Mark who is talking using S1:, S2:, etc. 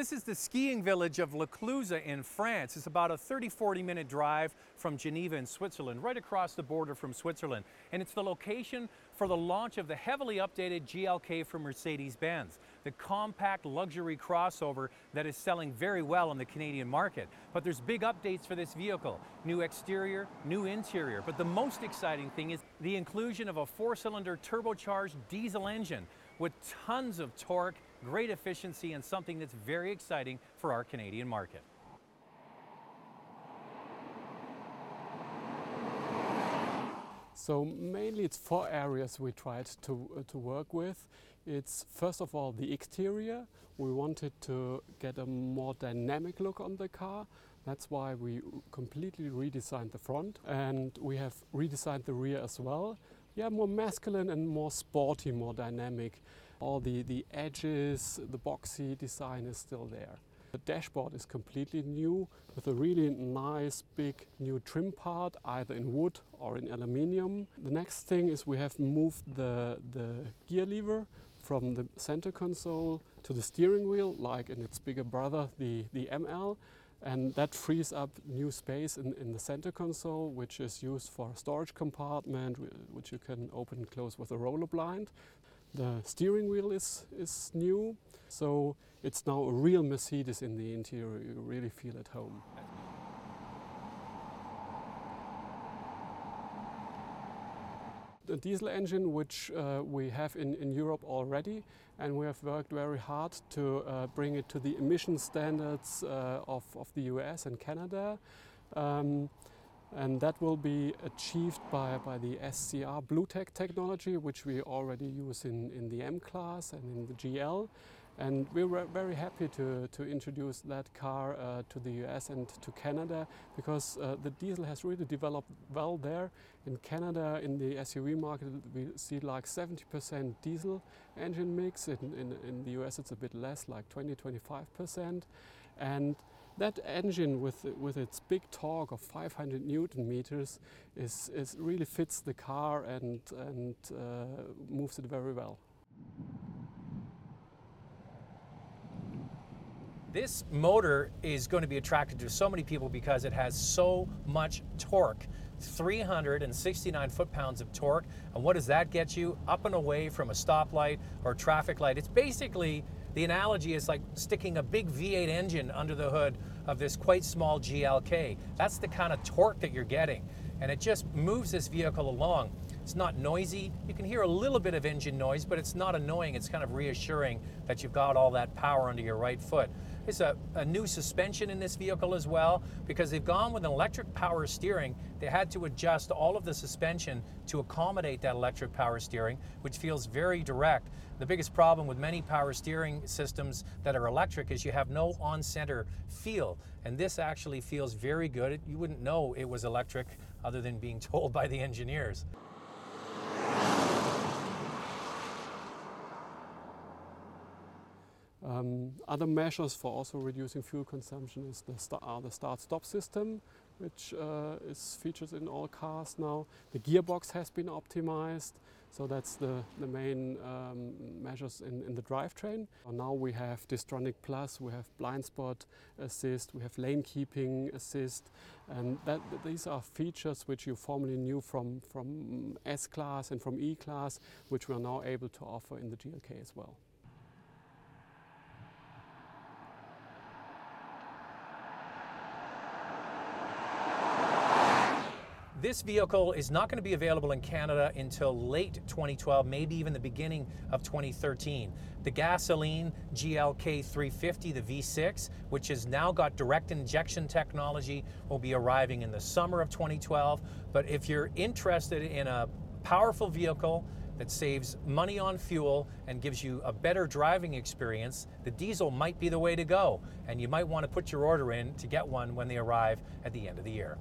S1: This is the skiing village of La Clusaz in France. It's about a 30-40 minute drive from Geneva in Switzerland, right across the border from Switzerland. And it's the location for the launch of the heavily updated GLK from Mercedes Benz, the compact luxury crossover that is selling very well in the Canadian market. But there's big updates for this vehicle. New exterior, new interior. But the most exciting thing is the inclusion of a 4-cylinder turbocharged diesel engine with tons of torque, great efficiency, and something that's very exciting for our Canadian market.
S2: So mainly it's 4 areas we tried to work with. It's first of all the exterior. We wanted to get a more dynamic look on the car. That's why we completely redesigned the front, and we have redesigned the rear as well. Yeah, more masculine and more sporty, more dynamic. All the edges, the boxy design is still there. The dashboard is completely new with a really nice big new trim part, either in wood or in aluminium. The next thing is we have moved the gear lever from the center console to the steering wheel, like in its bigger brother, the ML. And that frees up new space in the center console, which is used for a storage compartment, which you can open and close with a roller blind. The steering wheel is new, so it's now a real Mercedes in the interior. You really feel at home. The diesel engine, which we have in Europe already, and we have worked very hard to bring it to the emission standards of the US and Canada. And that will be achieved by the SCR BlueTech technology, which we already use in the M-Class and in the GL. And we were very happy to introduce that car to the US and to Canada, because the diesel has really developed well there. In Canada, in the SUV market, we see like 70% diesel engine mix. In the US, it's a bit less, like 20–25%. And that engine with its big torque of 500 Newton meters is really fits the car and moves it very well.
S1: This motor is going to be attractive to so many people because it has so much torque. 369 foot-pounds of torque. And what does that get you? Up and away from a stoplight or traffic light. It's basically, the analogy is like sticking a big V8 engine under the hood of this quite small GLK. That's the kind of torque that you're getting. And it just moves this vehicle along. It's not noisy. You can hear a little bit of engine noise, but it's not annoying. It's kind of reassuring that you've got all that power under your right foot. There's a new suspension in this vehicle as well, because they've gone with an electric power steering. They had to adjust all of the suspension to accommodate that electric power steering, which feels very direct. The biggest problem with many power steering systems that are electric is you have no on-center feel, and this actually feels very good. You wouldn't know it was electric other than being told by the engineers.
S2: Other measures for also reducing fuel consumption is the start-stop system, which is featured in all cars now. The gearbox has been optimized, so that's the main measures in the drivetrain. Now we have Distronic Plus, we have blind spot assist, we have lane keeping assist, and these are features which you formerly knew from S-Class and from E-Class, which we are now able to offer in the GLK as well.
S1: This vehicle is not going to be available in Canada until late 2012, maybe even the beginning of 2013. The gasoline GLK 350, the V6, which has now got direct injection technology, will be arriving in the summer of 2012. But if you're interested in a powerful vehicle that saves money on fuel and gives you a better driving experience, the diesel might be the way to go. And you might want to put your order in to get one when they arrive at the end of the year.